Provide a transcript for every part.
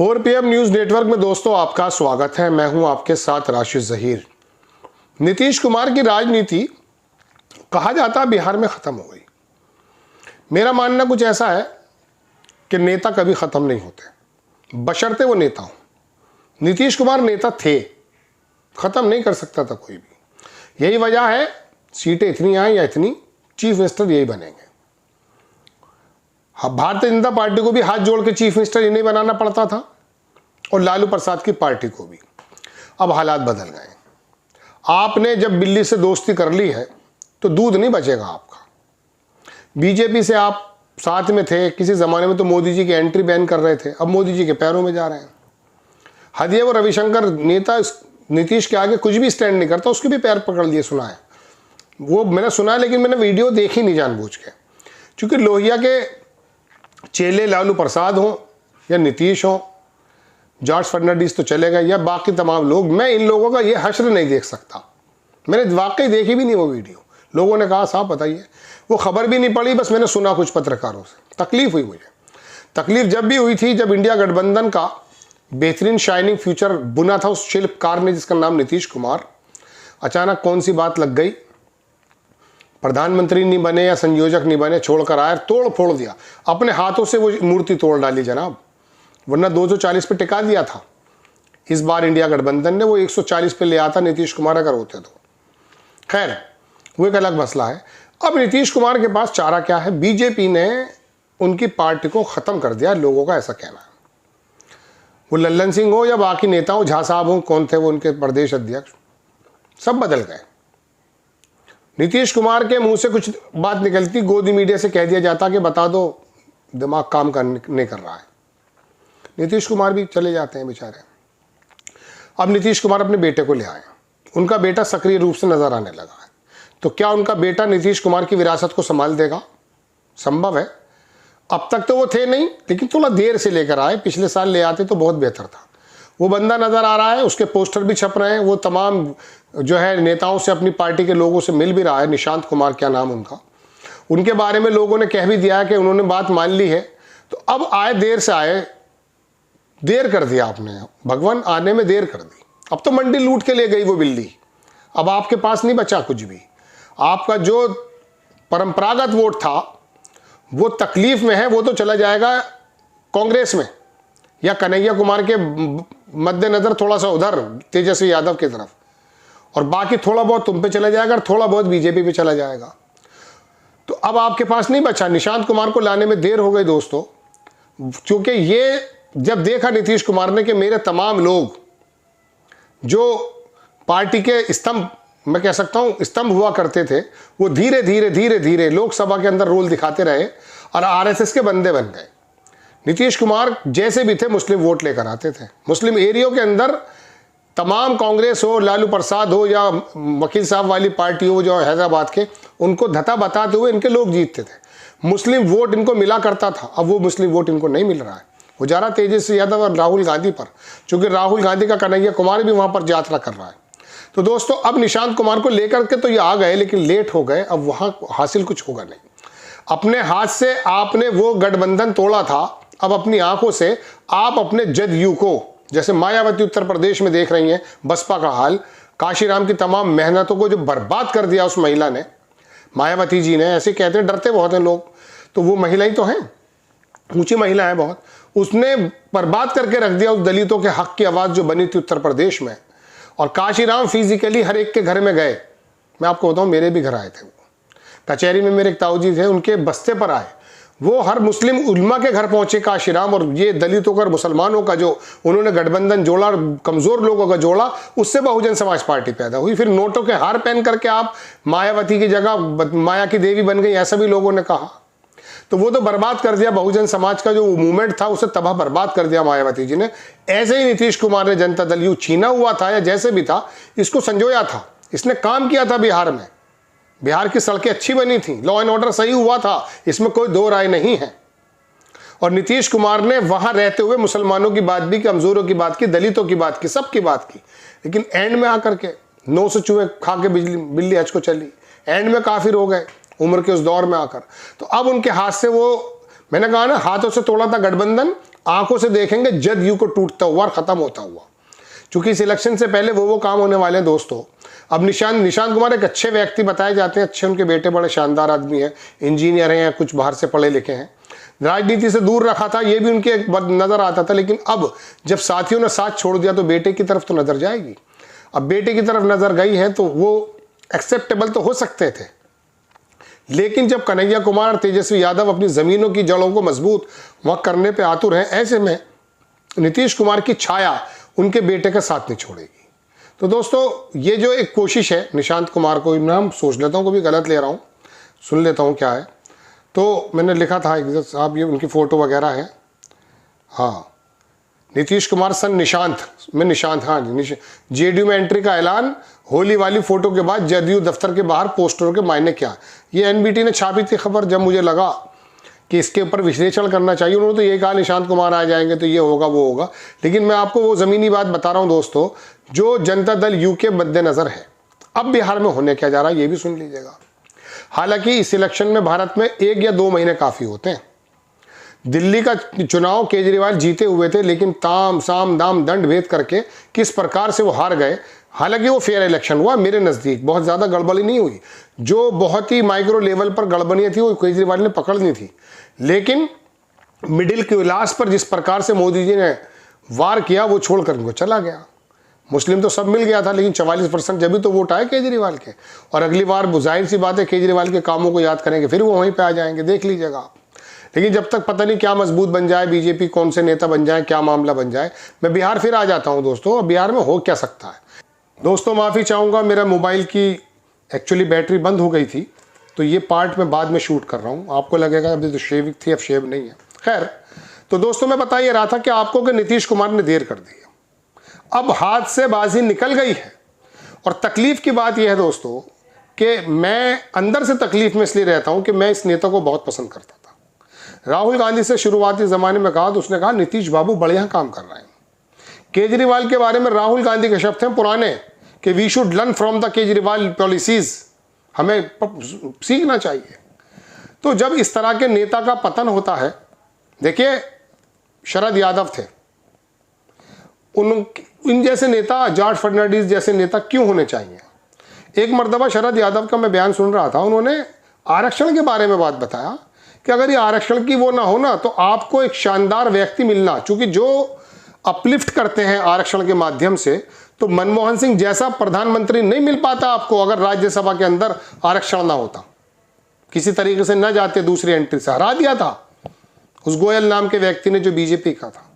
4 PM news network में दोस्तों आपका स्वागत है। मैं हूं आपके साथ राशिद जहीर। नीतीश कुमार की राजनीति कहा जाता बिहार में खत्म हो गई। मेरा मानना कुछ ऐसा है कि नेता कभी खत्म नहीं होते, बशर्ते वो नेता हो। नीतीश कुमार नेता थे, खत्म नहीं कर सकता था कोई भी। यही वजह है सीटें इतनी आए या इतनी, चीफ मिनिस्टर यही बनेंगे। भारतीय जनता पार्टी को भी हाथ जोड़ के चीफ मिनिस्टर इन्हें बनाना पड़ता था और लालू प्रसाद की पार्टी को भी। अब हालात बदल गए। आपने जब बिल्ली से दोस्ती कर ली है तो दूध नहीं बचेगा आपका। बीजेपी से आप साथ में थे, किसी ज़माने में तो मोदी जी की एंट्री बैन कर रहे थे, अब मोदी जी के पैरों में जा रहे हैं। हदिया वो रविशंकर नेता नीतीश के आगे कुछ भी स्टैंड नहीं करता, उसके भी पैर पकड़ लिए, सुना है वो मैंने सुना है, लेकिन मैंने वीडियो देखी नहीं जानबूझ के। क्योंकि लोहिया के चेले लालू प्रसाद हों या नीतीश हों, जॉर्ज फर्नांडिस तो चले गए, या बाकी तमाम लोग, मैं इन लोगों का ये हश्र नहीं देख सकता। मैंने वाकई देखी भी नहीं वो वीडियो। लोगों ने कहा साहब बताइए, वो खबर भी नहीं पड़ी, बस मैंने सुना कुछ पत्रकारों से। तकलीफ हुई मुझे। तकलीफ जब भी हुई थी जब इंडिया गठबंधन का बेहतरीन शाइनिंग फ्यूचर बुना था उस शिल्पकार ने जिसका नाम नीतीश कुमार। अचानक कौन सी बात लग गई, प्रधानमंत्री नहीं बने या संयोजक नहीं बने, छोड़कर आए, तोड़ फोड़ दिया, अपने हाथों से वो मूर्ति तोड़ डाली जनाब। वरना 240 पे टिका दिया था। इस बार इंडिया गठबंधन ने वो 140 पे ले आता नीतीश कुमार अगर होते तो। खैर वो एक अलग मसला है। अब नीतीश कुमार के पास चारा क्या है? बीजेपी ने उनकी पार्टी को खत्म कर दिया, लोगों का ऐसा कहना है। वो लल्लन सिंह हो या बाकी नेता हो, झा साहब हो, कौन थे वो उनके प्रदेश अध्यक्ष, सब बदल गए। नीतीश कुमार के मुंह से कुछ बात निकलती, गोदी मीडिया से कह दिया जाता कि बता दो दिमाग काम नहीं कर रहा है। नीतीश कुमार भी चले जाते हैं बेचारे। अब नीतीश कुमार अपने बेटे को ले आए, उनका बेटा सक्रिय रूप से नजर आने लगा है। तो क्या उनका बेटा नीतीश कुमार की विरासत को संभाल देगा? संभव है। अब तक तो वो थे नहीं, लेकिन थोड़ा देर से लेकर आए। पिछले साल ले आते तो बहुत बेहतर था। वो बंदा नजर आ रहा है, उसके पोस्टर भी छप रहे हैं। वो तमाम जो है नेताओं से, अपनी पार्टी के लोगों से मिल भी रहा है। निशांत कुमार क्या नाम उनका, उनके बारे में लोगों ने कह भी दिया है कि उन्होंने बात मान ली है। तो अब आए, देर से आए, देर कर दिया आपने, भगवान आने में देर कर दी। अब तो मंडी लूट के ले गई वो बिल्ली। अब आपके पास नहीं बचा कुछ भी। आपका जो परंपरागत वोट था वो तकलीफ में है, वो तो चला जाएगा कांग्रेस में या कन्हैया कुमार के मद्देनजर थोड़ा सा उधर तेजस्वी यादव की तरफ, और बाकी थोड़ा बहुत तुम पे चला जाएगा और थोड़ा बहुत बीजेपी पे चला जाएगा। तो अब आपके पास नहीं बचा। निशांत कुमार को लाने में देर हो गई दोस्तों, क्योंकि ये जब देखा नीतीश कुमार ने कि मेरे तमाम लोग जो पार्टी के स्तंभ, मैं कह सकता हूं स्तंभ हुआ करते थे, वो धीरे धीरे धीरे धीरे लोकसभा के अंदर रोल दिखाते रहे और आरएसएस के बंदे बन गए। नीतीश कुमार जैसे भी थे मुस्लिम वोट लेकर आते थे। मुस्लिम एरियो के अंदर तमाम कांग्रेस हो, लालू प्रसाद हो या वकील साहब वाली पार्टी हो जो हैदराबाद के, उनको धता बताते हुए इनके लोग जीतते थे। मुस्लिम वोट इनको मिला करता था। अब वो मुस्लिम वोट इनको नहीं मिल रहा है। वो जा रहा तेजस्वी यादव और राहुल गांधी पर, क्योंकि राहुल गांधी का कन्हैया कुमार भी वहां पर यात्रा कर रहा है। तो दोस्तों अब निशांत कुमार को लेकर के तो ये आ गए, लेकिन लेट हो गए। अब वहां हासिल कुछ होगा नहीं। अपने हाथ से आपने वो गठबंधन तोड़ा था, अब अपनी आंखों से आप अपने जदयू को, जैसे मायावती उत्तर प्रदेश में देख रही हैं बसपा का हाल, काशीराम की तमाम मेहनतों को जो बर्बाद कर दिया उस महिला ने, मायावती जी ने। ऐसे कहते हैं, डरते बहुत हैं लोग, तो वो महिला ही तो हैं, ऊंची महिला है बहुत। उसने बर्बाद करके रख दिया उस दलितों के हक की आवाज़ जो बनी थी उत्तर प्रदेश में। और काशीराम फिजिकली हर एक के घर में गए। मैं आपको बताऊं, मेरे भी घर आए थे। वो कचहरी में मेरे एक ताऊजी थे, उनके बस्ते पर आए। वो हर मुस्लिम उल्मा के घर पहुंचे काशीराम, और ये दलितों का और मुसलमानों का जो उन्होंने गठबंधन जोड़ा और कमजोर लोगों का जोड़ा, उससे बहुजन समाज पार्टी पैदा हुई। फिर नोटों के हार पहन करके आप मायावती की जगह माया की देवी बन गई, ऐसा भी लोगों ने कहा। तो वो तो बर्बाद कर दिया बहुजन समाज का जो मूवमेंट था, उसे तबाह बर्बाद कर दिया मायावती जी ने। ऐसे ही नीतीश कुमार ने जनता दल यू छीना हुआ था या जैसे भी था, इसको संजोया था। इसने काम किया था बिहार में। बिहार की सड़कें अच्छी बनी थी, लॉ एंड ऑर्डर सही हुआ था, इसमें कोई दो राय नहीं है। और नीतीश कुमार ने वहां रहते हुए मुसलमानों की बात भी, कमजोरों की बात की, दलितों की बात की, सबकी बात की। लेकिन एंड में आकर के 900 चूहे खा के बिल्ली हज को चली। एंड में काफिर हो गए उम्र के उस दौर में आकर। तो अब उनके हाथ से वो, मैंने कहा ना, हाथों से तोड़ा था गठबंधन, आंखों से देखेंगे जदयू को टूटता हुआ और ख़त्म होता हुआ। क्योंकि इस इलेक्शन से पहले वो काम होने वाले हैं दोस्तों। अब निशांत कुमार एक अच्छे व्यक्ति बताए जाते हैं, अच्छे उनके बेटे बड़े शानदार आदमी हैं, इंजीनियर हैं या कुछ बाहर से पढ़े लिखे हैं, राजनीति से दूर रखा था, ये भी उनके नज़र आता था। लेकिन अब जब साथियों ने साथ छोड़ दिया तो बेटे की तरफ तो नज़र जाएगी। अब बेटे की तरफ नज़र गई है तो वो एक्सेप्टेबल तो हो सकते थे, लेकिन जब कन्हैया कुमार और तेजस्वी यादव अपनी ज़मीनों की जड़ों को मजबूत वहाँ करने पे आतुर हैं, ऐसे में नीतीश कुमार की छाया उनके बेटे का साथ नहीं छोड़ेगी। तो दोस्तों ये जो एक कोशिश है निशांत कुमार को, नाम सोच लेता हूँ कभी गलत ले रहा हूँ, सुन लेता हूँ क्या है। तो मैंने लिखा था एक साहब, ये उनकी फ़ोटो वगैरह है, हाँ, नीतीश कुमार सन निशांत में निशांत, हाँ जेडीयू में एंट्री का ऐलान, होली वाली फ़ोटो के बाद जदयू दफ्तर के बाहर पोस्टरों के मायने क्या। ये एनबीटी ने छापी थी खबर, जब मुझे लगा कि इसके ऊपर विश्लेषण करना चाहिए। उन्होंने तो ये कहा निशांत कुमार आ जाएंगे तो ये होगा वो होगा, लेकिन मैं आपको वो ज़मीनी बात बता रहा हूँ दोस्तों, जो जनता दल यू के मद्देनज़र है। अब बिहार में होने क्या जा रहा है ये भी सुन लीजिएगा। हालांकि इस इलेक्शन में भारत में 1 या 2 महीने काफ़ी होते हैं। दिल्ली का चुनाव केजरीवाल जीते हुए थे, लेकिन ताम साम दाम दंड भेद करके किस प्रकार से वो हार गए। हालांकि वो फेयर इलेक्शन हुआ, मेरे नज़दीक बहुत ज़्यादा गड़बड़ी नहीं हुई। जो बहुत ही माइक्रो लेवल पर गड़बड़ियाँ थी वो केजरीवाल ने पकड़नी थी, लेकिन मिडिल क्लास पर जिस प्रकार से मोदी जी ने वार किया वो छोड़ कर उनको चला गया। मुस्लिम तो सब मिल गया था, लेकिन 44% जब भी तो वोट आए केजरीवाल के। और अगली बार जाहिर सी बात है केजरीवाल के कामों को याद करेंगे, फिर वो वहीं पे आ जाएंगे, देख लीजिएगा आप। लेकिन जब तक पता नहीं क्या मजबूत बन जाए बीजेपी, कौन से नेता बन जाए, क्या मामला बन जाए। मैं बिहार फिर आ जाता हूँ दोस्तों। अब बिहार में हो क्या सकता है दोस्तों, माफ़ी चाहूँगा, मेरा मोबाइल की एक्चुअली बैटरी बंद हो गई थी, तो ये पार्ट मैं बाद में शूट कर रहा हूँ। आपको लगेगा अभी तो शेविंग थी, अब शेव नहीं है। खैर, तो दोस्तों मैं बता ये रहा था कि आपको कि नीतीश कुमार ने देर कर दी है, अब हाथ से बाजी निकल गई है। और तकलीफ की बात यह है दोस्तों कि मैं अंदर से तकलीफ में इसलिए रहता हूं कि मैं इस नेता को बहुत पसंद करता था। राहुल गांधी से शुरुआती ज़माने में कहा तो उसने कहा नीतीश बाबू बढ़िया काम कर रहे हैं। केजरीवाल के बारे में राहुल गांधी के शब्द हैं पुराने कि we should learn from the Kejriwal policies, हमें सीखना चाहिए। तो जब इस तरह के नेता का पतन होता है, देखिए शरद यादव थे, इन जैसे नेता, जॉर्ज फर्नांडिस जैसे नेता क्यों होने चाहिए। एक मर्तबा शरद यादव का मैं बयान सुन रहा था, उन्होंने आरक्षण के बारे में बात बताया कि अगर ये आरक्षण की वो ना हो ना तो आपको एक शानदार व्यक्ति मिलना, चूंकि जो अपलिफ्ट करते हैं आरक्षण के माध्यम से, तो मनमोहन सिंह जैसा प्रधानमंत्री नहीं मिल पाता आपको अगर राज्यसभा के अंदर आरक्षण ना होता। किसी तरीके से न जाते, दूसरी एंट्री से हरा दिया था उस गोयल नाम के व्यक्ति ने जो बीजेपी का था।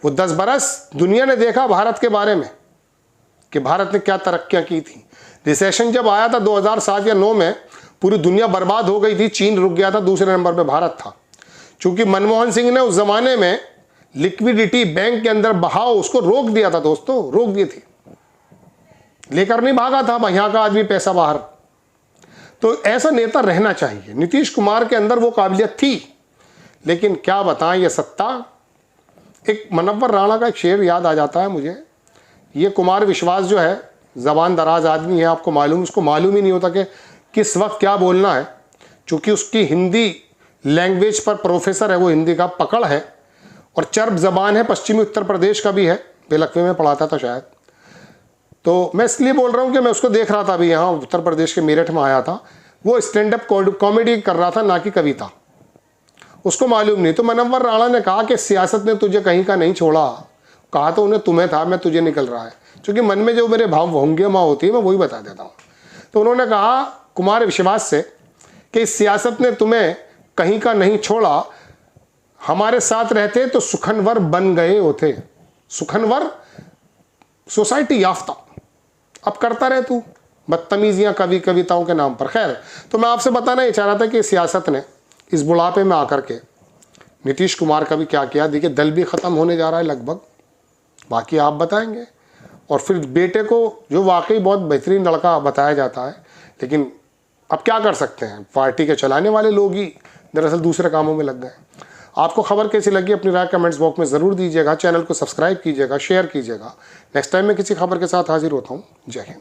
वो 10 बरस दुनिया ने देखा भारत के बारे में कि भारत ने क्या तरक्कियां की थी। रिसेशन जब आया था 2007 या 9 में, पूरी दुनिया बर्बाद हो गई थी, चीन रुक गया था, दूसरे नंबर पे भारत था। चूंकि मनमोहन सिंह ने उस जमाने में लिक्विडिटी बैंक के अंदर बहाव उसको रोक दिया था दोस्तों, रोक दी थी, लेकर नहीं भागा था यहाँ का आदमी पैसा बाहर। तो ऐसा नेता रहना चाहिए। नीतीश कुमार के अंदर वो काबिलियत थी, लेकिन क्या बताएं ये सत्ता। एक मनव्वर राणा का एक शेर याद आ जाता है मुझे। ये कुमार विश्वास जो है ज़बान दराज आदमी है, आपको मालूम, उसको मालूम ही नहीं होता कि किस वक्त क्या बोलना है। चूँकि उसकी हिंदी लैंग्वेज पर प्रोफेसर है, वो हिंदी का पकड़ है और चर्ब ज़बान है, पश्चिमी उत्तर प्रदेश का भी है, बेलखवे में पढ़ाता था शायद। तो मैं इसलिए बोल रहा हूँ कि मैं उसको देख रहा था अभी, यहाँ उत्तर प्रदेश के मेरठ में आया था, वो स्टैंड अप कॉमेडी कर रहा था, ना कि कविता। उसको मालूम नहीं। तो मनव्वर राणा ने कहा कि सियासत ने तुझे कहीं का नहीं छोड़ा, कहा तो उन्हें तुम्हें था, मैं तुझे निकल रहा है। क्योंकि मन में जो मेरे भाव भंगिमा होती है मैं वही बता देता हूँ। तो उन्होंने कहा कुमार विश्वास से कि सियासत ने तुम्हें कहीं का नहीं छोड़ा, हमारे साथ रहते तो सुखनवर बन गए होते। सुखनवर सोसाइटी याफ्ता, अब करता रहे तू बदतमीजियाँ कविताओं के नाम पर। खैर, तो मैं आपसे बताना ये चाह रहा था कि सियासत ने इस बुढ़ापे में आकर के नीतीश कुमार का भी क्या किया। देखिए दल भी ख़त्म होने जा रहा है लगभग, बाकी आप बताएंगे। और फिर बेटे को जो वाकई बहुत बेहतरीन लड़का बताया जाता है, लेकिन अब क्या कर सकते हैं, पार्टी के चलाने वाले लोग ही दरअसल दूसरे कामों में लग गए। आपको खबर कैसी लगी अपनी राय कमेंट्स बॉक्स में ज़रूर दीजिएगा। चैनल को सब्सक्राइब कीजिएगा, शेयर कीजिएगा। नेक्स्ट टाइम मैं किसी खबर के साथ हाजिर होता हूँ। जय हिंद।